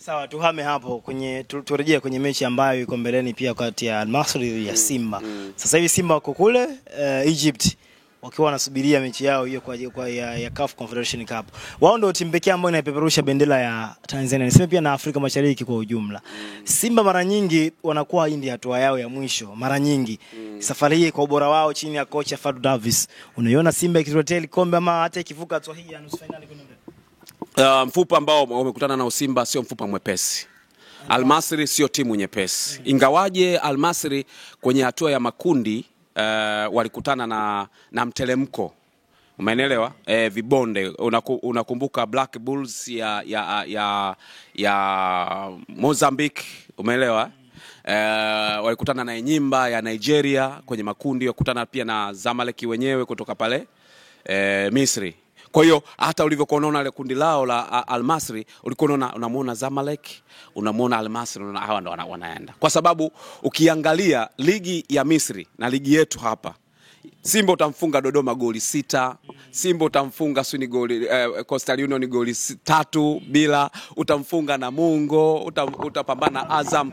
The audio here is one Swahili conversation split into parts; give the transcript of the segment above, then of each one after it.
Sawa, tuhame hapo kwenye turejea kwenye mechi ambayo iko mbeleni pia kati ya Al Masry ya Simba. Sasa hivi Simba wako kule Egypt wakiwa wanasubiria mechi yao hiyo kwa ya CAF Confederation Cup. Wao ndio timu pekee ambayo inaipeperusha bendera ya Tanzania. Niseme pia na Afrika Mashariki kwa ujumla. Simba mara nyingi wanakuwa hii ndio hatua yao ya mwisho. Mara nyingi safari hii kwa ubora wao chini ya kocha Fadlu Davis. Unaiona Simba ikitotea kombe ama hata ikivuka hatua hii ya nusu finali kwenda mbele? Mfupa ambao wamekutana na Simba sio mfupa mwepesi. Al Masry sio timu nyepesi. Ingawaje Al Masry kwenye hatua ya makundi walikutana na mtelemko. Umeelewa? Vibonde. Unakumbuka Black Bulls ya Mozambique, umeelewa? Walikutana na Enyimba ya Nigeria kwenye makundi, wakutana pia na Zamalek wenyewe kutoka pale Misri. Kwa hiyo hata ulivyokuwa unaona ile kundi lao la Al Masry, ulikuwa unamuona Zamalek, unamuona Al Masry, unaona hawa ndo wanaenda. Kwa sababu ukiangalia ligi ya Misri na ligi yetu hapa, Simba utamfunga Dodoma goli 6, Simba utamfunga Suni goli Coastal Union goli 3 bila, utamfunga Namungo, utapambana Azam,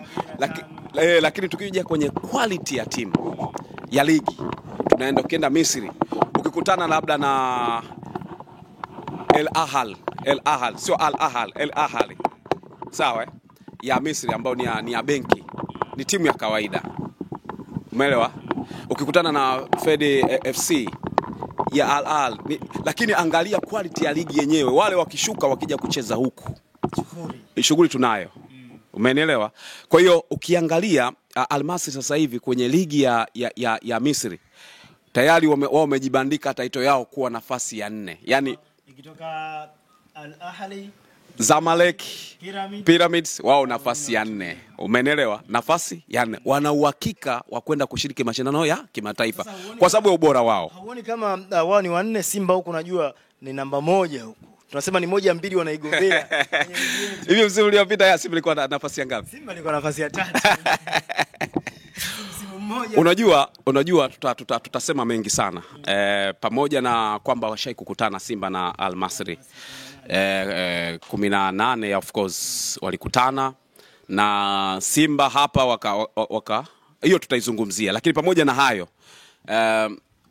lakini tukija kwenye quality ya timu ya ligi, ukienda Misri, ukikutana labda na El Ahly, sio Al Ahly, El Ahly. Sawa ya Misri ambao ni ya benki. Ni timu ya kawaida. Umeelewa? Ukikutana na Fedi FC ya Al Ahly, lakini angalia quality ya ligi yenyewe. Wale wakishuka wakija kucheza huku, shughuli tunayo. Umeelewa? Kwa hiyo ukiangalia Al Masry sasa hivi kwenye ligi ya Misri, tayari wao wamejibandika title yao kuwa nafasi ya 4. Yaani ikitoka Al Ahly, Zamalek, Pyramids wao nafasi ya 4. Umeelewa? Nafasi ya 4. Wana uhakika wa kwenda kushiriki mashindano ya kimataifa kwa sababu ya ubora wao. Hauoni kama wao ni wa 4, Simba huko unajua ni namba 1 huko. Tunasema ni 1 2 wanaigombea. Hivi msimu uliopita ya Simba ilikuwa na nafasi ya ngapi? Simba ilikuwa nafasi ya 3. Unajua tutasema mengi sana. Pamoja na kwamba washai kukutana Simba na Al Masry 18 of course walikutana na Simba hapa waka hiyo tutaizungumzia, lakini pamoja na hayo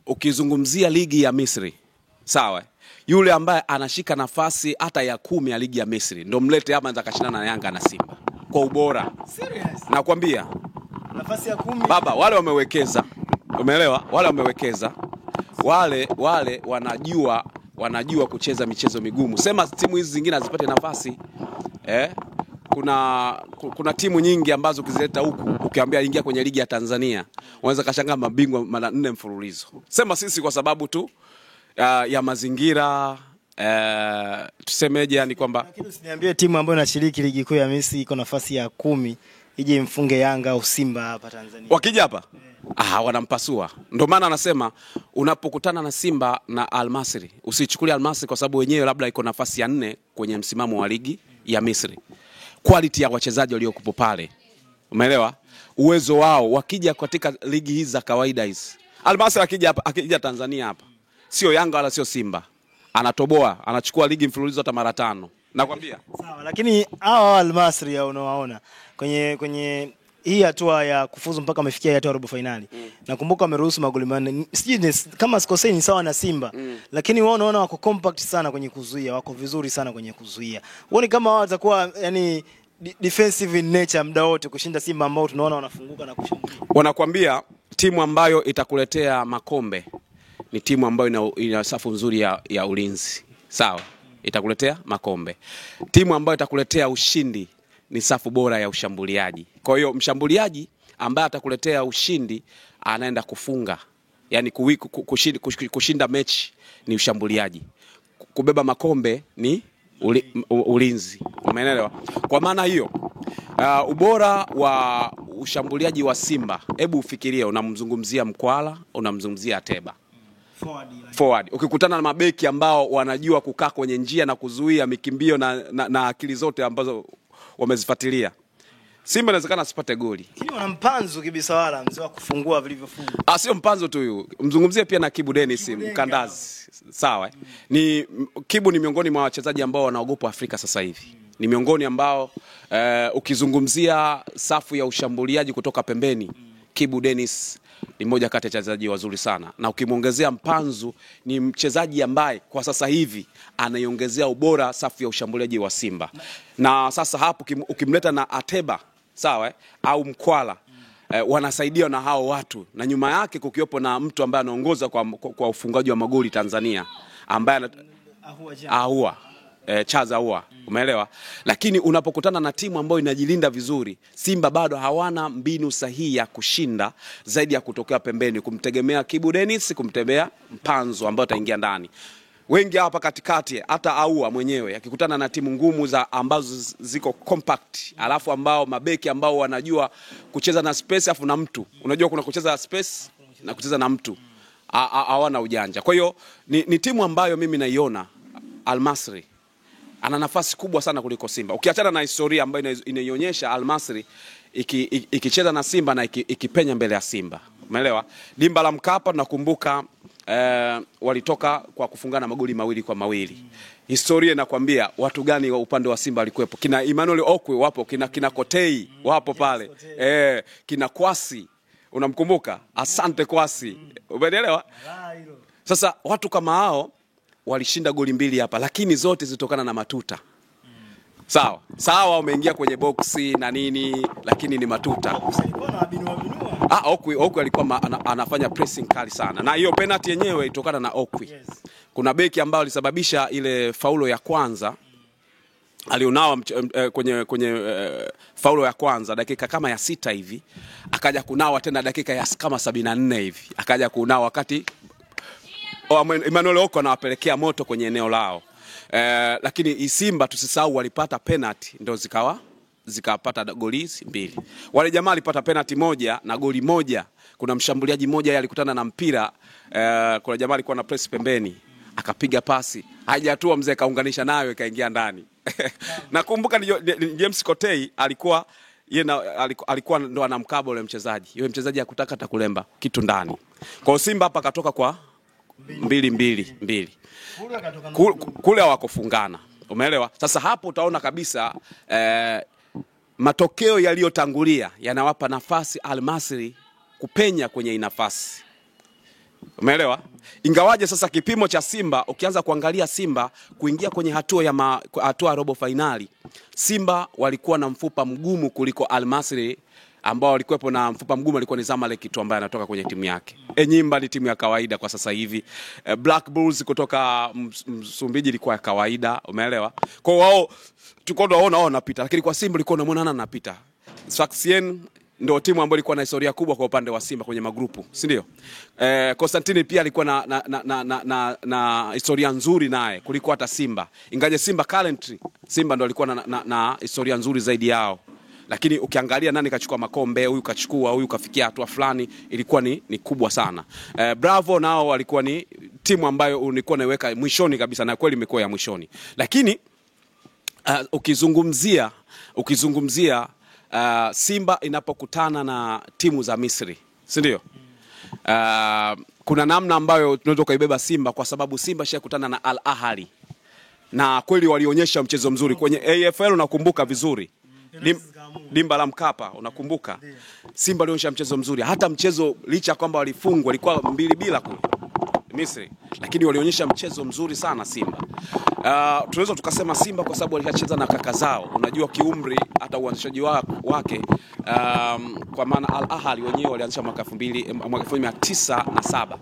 ukizungumzia ligi ya Misri, sawa, yule ambaye anashika nafasi hata ya 10 ya ligi ya Misri ndio mlete hapa anza kashindana na Yanga na Simba kwa ubora. Serious? Nakwambia nafasi ya 10 baba, wale wamewekeza. Umeelewa? Wale wamewekeza. Wale wanajua kucheza michezo migumu. Sema timu hizi zingine hazipate nafasi. Kuna timu nyingi ambazo ukizileta huku ukiambia ingia kwenye ligi ya Tanzania, unaweza kashangaa mabingwa mara 4 mfululizo. Sema sisi kwa sababu tu ya mazingira, tusemeje, yani kwamba lakini usiniambie timu ambayo inashiriki ligi kuu ya Misri iko nafasi ya 10 ije imfunge Yanga au Simba hapa Tanzania. Wakija hapa wanampasua. Ndio maana anasema unapokutana na Simba na Al Masry, usichukulie Al Masry kwa sababu wenyewe labda iko nafasi ya 4 kwenye msimamo wa ligi ya Misri. Quality ya wachezaji waliokupo pale, umeelewa? Uwezo wao wakija katika ligi hizi za kawaida hizi. Al Masry akija Tanzania hapa, sio Yanga wala sio Simba, anatoboa, anachukua ligi mfululizo hata mara 5. Nakwambia. Sawa, lakini hao Al Masry ya unawaona kwenye hii hatua ya kufuzu mpaka wamefikia hatua ya robo finali. Nakumbuka wameruhusu magoli 4. Sijui kama sikosei ni sawa na Simba. Lakini wao unaona wako compact sana kwenye kuzuia, wako vizuri sana kwenye kuzuia. Uone kama wao watakuwa yani defensive in nature muda wote kushinda Simba ambao tunaona wanafunguka na kushambulia. Wanakuambia timu ambayo itakuletea makombe ni timu ambayo ina safu nzuri ya ulinzi. Sawa? Itakuletea makombe. Timu ambayo itakuletea ushindi ni safu bora ya ushambuliaji. Kwa hiyo mshambuliaji ambaye atakuletea ushindi anaenda kufunga, yani kushinda mechi ni ushambuliaji. Kubeba makombe ni ulinzi. Umeelewa? Kwa maana hiyo ubora wa ushambuliaji wa Simba, hebu ufikirie, unamzungumzia Mkwala, unamzungumzia Ateba. Forward. Ukikutana na mabeki ambao wanajua kukaa kwenye njia na kuzuia mikimbio na akili zote ambazo wamezifuatilia, Simba inawezekana asipate goli. Lakini wana Mpanzu Kibisawala, mzee wa kufungua vilivyofunga. Sio Mpanzu tu huyu. Mzungumzie pia na Kibu Dennis Mkandazi. Sawa. Kibu ni miongoni mwa wachezaji ambao wanaogopa Afrika sasa hivi. Ni miongoni ambao Ukizungumzia safu ya ushambuliaji kutoka pembeni, Kibu Dennis ni mmoja kati ya wachezaji wazuri sana, na ukimwongezea Mpanzu ni mchezaji ambaye kwa sasa hivi anaiongezea ubora safu ya ushambuliaji wa Simba. Na sasa hapo ukimleta na Ateba, sawa au Mkwala, wanasaidia na hao watu, na nyuma yake kukiopo na mtu ambaye anaongoza kwa ufungaji wa magoli Tanzania, ambaye Ahua Chaza Ahua, umeelewa? Lakini unapokutana na timu ambayo inajilinda vizuri, Simba bado hawana mbinu sahihi ya kushinda zaidi ya kutokea pembeni, kumtegemea Kibu Dennis, kumtegemea Mpanzu ambaye ataingia ndani. Wengi hapa katikati, hata Ahua mwenyewe akikutana na timu ngumu za ambazo ziko compact, alafu ambao mabeki ambao wanajua kucheza na space, afu na mtu, unajua kuna kucheza space na kucheza na mtu, hawana ujanja. Kwa hiyo ni timu ambayo mimi naiona Al Masry ana nafasi kubwa sana kuliko Simba. Ukiachana na historia ambayo inaionyesha Al Masry ikicheza na Simba na ikipenya mbele ya Simba. Umeelewa? Dimba la Mkapa tunakumbuka walitoka kwa kufungana magoli 2-2. Historia inakwambia watu gani wa upande wa Simba walikuwepo. Kina Emmanuel Okwe wapo, kina Kotei wapo pale. Kina Kwasi, unamkumbuka? Asante Kwasi. Umeelewa? Sasa watu kama hao walishinda goli 2 hapa, lakini zote zitokana na matuta. Sawa wameingia kwenye boxi na nini, lakini ni matuta. Okwi alikuwa anafanya pressing kali sana, na hiyo penalty yenyewe itokana na Okwi. Kuna beki ambao alisababisha ile faulo ya kwanza, alionao kwenye faulo ya kwanza dakika kama ya 6 hivi, akaja kunawa tena dakika ya kama 74 hivi, akaja kunawa wakati Emmanuel Okwi anawapelekea moto kwenye eneo lao. Lakini Simba tusisahau walipata penalty ndio zikapata goli 2. Wale jamaa walipata penalty 1 na goli 1. Kuna mshambuliaji mmoja alikutana na mpira, kuna jamaa alikuwa na press pembeni, akapiga pasi, hajatua mzee kaunganisha nayo ikaingia ndani. Nakumbuka ni James Kotei alikuwa ndo anamkaba yule mchezaji. Yule mchezaji hakutaka hata kulemba kitu ndani. Kwa Simba hapa katoka kwa 2-2. Kule hawakufungana. Umeelewa? Sasa hapo utaona kabisa matokeo yaliyotangulia yanawapa nafasi Al Masry kupenya kwenye nafasi. Umeelewa? Ingawaje sasa kipimo cha Simba, ukianza kuangalia Simba kuingia kwenye hatua robo finali, Simba walikuwa na mfupa mgumu kuliko Al Masry, ambao walikuwepo na mfupa mgumu alikuwa ni Zamalek tu ambaye anatoka kwenye timu yake. Enyimba ni timu ya kawaida kwa sasa hivi. Black Bulls kutoka Msumbiji ilikuwa ya kawaida, umeelewa? Kwa wao tulikuwa tunaona wao wanapita, lakini kwa Simba ilikuwa unamwona anapita. Sfaxien ndio timu ambayo ilikuwa na historia kubwa kwa upande wa Simba kwenye magrupu, si ndio? Constantine pia alikuwa na historia nzuri naye kuliko hata Simba. Ingaje Simba currently, Simba ndio alikuwa na historia nzuri zaidi yao. Lakini ukiangalia nani kachukua makombe, huyu kachukua, huyu kafikia hatua fulani, ilikuwa ni kubwa sana. Bravo nao walikuwa ni timu ambayo ulikuwa naiweka mwishoni kabisa, na kweli imekuwa ya mwishoni. Lakini ukizungumzia Simba inapokutana na timu za Misri, si ndio? Kuna namna ambayo tunaweza kuibeba Simba, kwa sababu Simba shakutana na Al Ahly. Na kweli walionyesha mchezo mzuri kwenye AFL, unakumbuka vizuri. Dimba la Mkapa, unakumbuka? Simba walionyesha mchezo mzuri. Hata mchezo licha kwamba walifungwa, walikuwa 2-2 kule Misri, lakini walionyesha mchezo mzuri sana Simba. Tunaweza tukasema Simba kwa sababu walishacheza na kaka zao. Unajua kiumri hata uanzishaji wake, kwa maana Al Ahly wenyewe walianzisha mwaka 1907.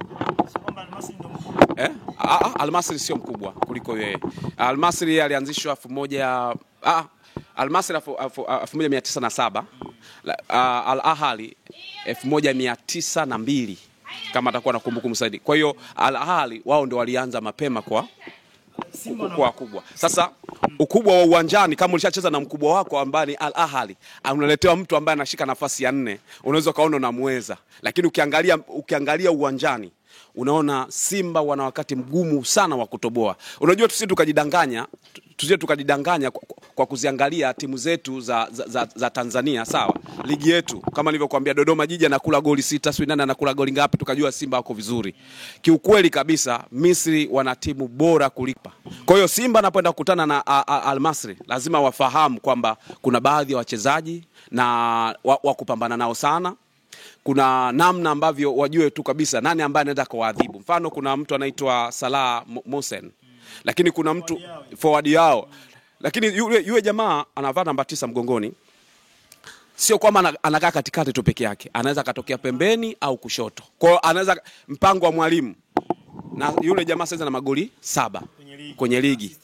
Al Masry sio mkubwa kuliko yeye. Al Masry alianzishwa 1907. Al Ahly 1902 kama atakuwa na kumbukumbu sahihi. Kwa hiyo Al Ahly wao ndio walianza mapema kwa kubwa. Sasa ukubwa wa uwanjani, kama ulishacheza na mkubwa wako ambaye ni Al Ahly, unaletewa mtu ambaye anashika nafasi ya 4, unaweza kaona unamweza. Lakini ukiangalia uwanjani, unaona Simba wana wakati mgumu sana wa kutoboa. Unajua sisi tukajidanganya tusije tukajidanganya kwa kuziangalia timu zetu za Tanzania, sawa? Ligi yetu kama nilivyokuambia, Dodoma Jiji anakula goli 6, Swindani anakula goli ngapi, tukajua Simba wako vizuri. Kiukweli kabisa Misri wana timu bora kulipa. Kwa hiyo Simba anapoenda kukutana na Al Masry lazima wafahamu kwamba kuna baadhi ya wachezaji na wa kupambana nao sana. Kuna namna ambavyo wajue tu kabisa nani ambaye anaenda kuadhibu. Mfano kuna mtu anaitwa Salah Mohsen, lakini kuna mtu forward yao, lakini yule jamaa anavaa namba 9 mgongoni. Sio kwamba anakaa katikati tu peke yake, anaweza katokea pembeni au kushoto. Kwa hiyo anaweza mpango wa mwalimu. Na yule jamaa sasa na magoli 7 kwenye ligi.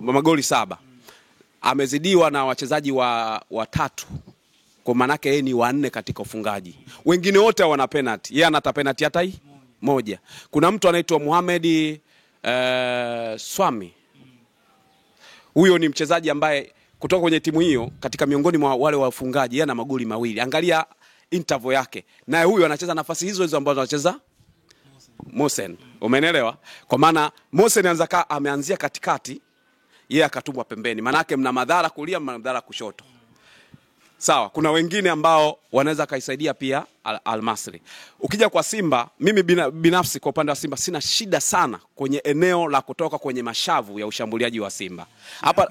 Magoli 7. Amezidiwa na wachezaji watatu. Kwa maana yake yeye ni 4 katika ufungaji. Wengine wote wana penalty. Yeye anata penalty hata hii moja. Kuna mtu anaitwa Mohamed Swami. Huyo ni mchezaji ambaye kutoka kwenye timu hiyo katika miongoni mwa wale wafungaji yeye ana magoli 2. Angalia interval yake. Naye huyo anacheza nafasi hizo ambazo anacheza Mohsen. Umeelewa? Kwa maana Mohsen ameanzia katikati, yeye akatumwa pembeni. Maana yake mna madhara kulia, mna madhara kushoto. Sawa, kuna wengine ambao wanaweza kaisaidia pia Al Masry. Ukija kwa Simba, mimi binafsi kwa upande wa Simba sina shida sana kwenye eneo la kutoka kwenye mashavu ya ushambuliaji wa Simba. Hapa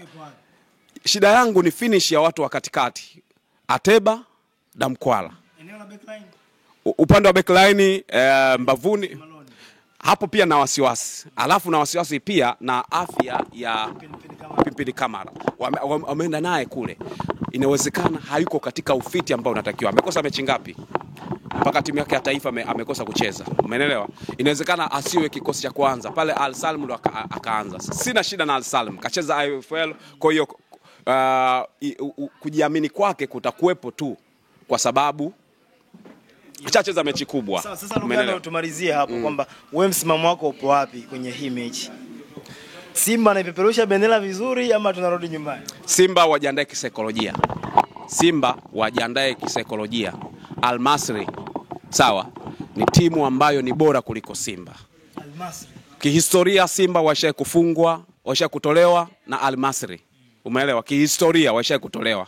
shida yangu ni finish ya watu wa katikati. Ateba na Mkwala. Eneo la backline. Upande wa backline mbavuni hapo pia na wasiwasi. Alafu na wasiwasi pia na afya ya Pimpini Kamara. Wameenda naye kule. Inawezekana hayuko katika ufiti ambao unatakiwa. Amekosa mechi ngapi? Mpaka timu yake ya taifa amekosa kucheza. Umeelewa? Inawezekana asiwe kikosi cha kwanza. Pale Al Salim ndo akaanza. Sina shida na Al Salim. Kacheza IFL, kwa hiyo kujiamini kwake kutakuwepo tu kwa sababu achacheza mechi kubwa. Sasa Lugano tumalizie hapo kwamba wewe msimamo wako upo wapi kwenye hii mechi? Simba anaipeperusha bendera vizuri ama tunarudi nyumbani? Simba wajiandae kisaikolojia. Simba wajiandae kisaikolojia. Al Masry, sawa, ni timu ambayo ni bora kuliko Simba. Al Masry. Kihistoria Simba washaye kufungwa, washaye kutolewa na Al Masry. Umeelewa? Kihistoria washaye kutolewa.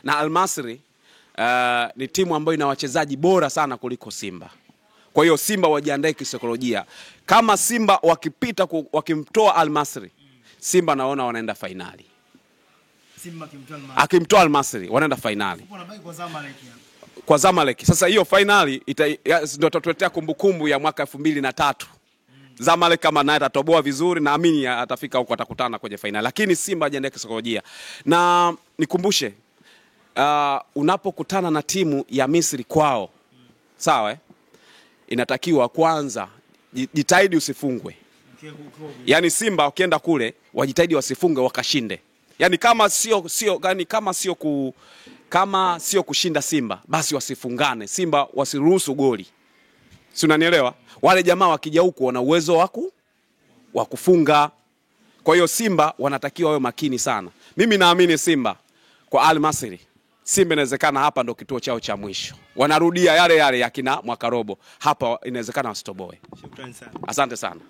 Na Al Masry ni timu ambayo ina wachezaji bora sana kuliko Simba. Kwa hiyo Simba wajiandae kisaikolojia. Kama Simba wakipita wakimtoa Al Masry, Simba naona wanaenda finali. Simba akimtoa Al Masry wanaenda finali. Kwa Zamalek. Sasa hiyo finali ndio tutatuletea kumbukumbu ya mwaka 2003. Zamalek kama naye atatoboa vizuri, naamini atafika huko, atakutana kwenye finali. Lakini Simba wajiandae kisaikolojia. Na nikumbushe, unapokutana na timu ya Misri kwao, sawa inatakiwa kwanza jitahidi usifungwe. Yaani Simba wakienda kule wajitahidi wasifunge, wakashinde. Yaani kama sio kushinda Simba, basi wasifungane. Simba wasiruhusu goli. Si unanielewa? Wale jamaa wakija huko wana uwezo wa kufunga. Kwa hiyo Simba wanatakiwa wawe makini sana. Mimi naamini Simba kwa Al Masry, Simba inawezekana hapa ndo kituo chao cha mwisho. Wanarudia yale ya kina mwaka robo. Hapa inawezekana wasitoboe. Shukrani sana. Asante sana.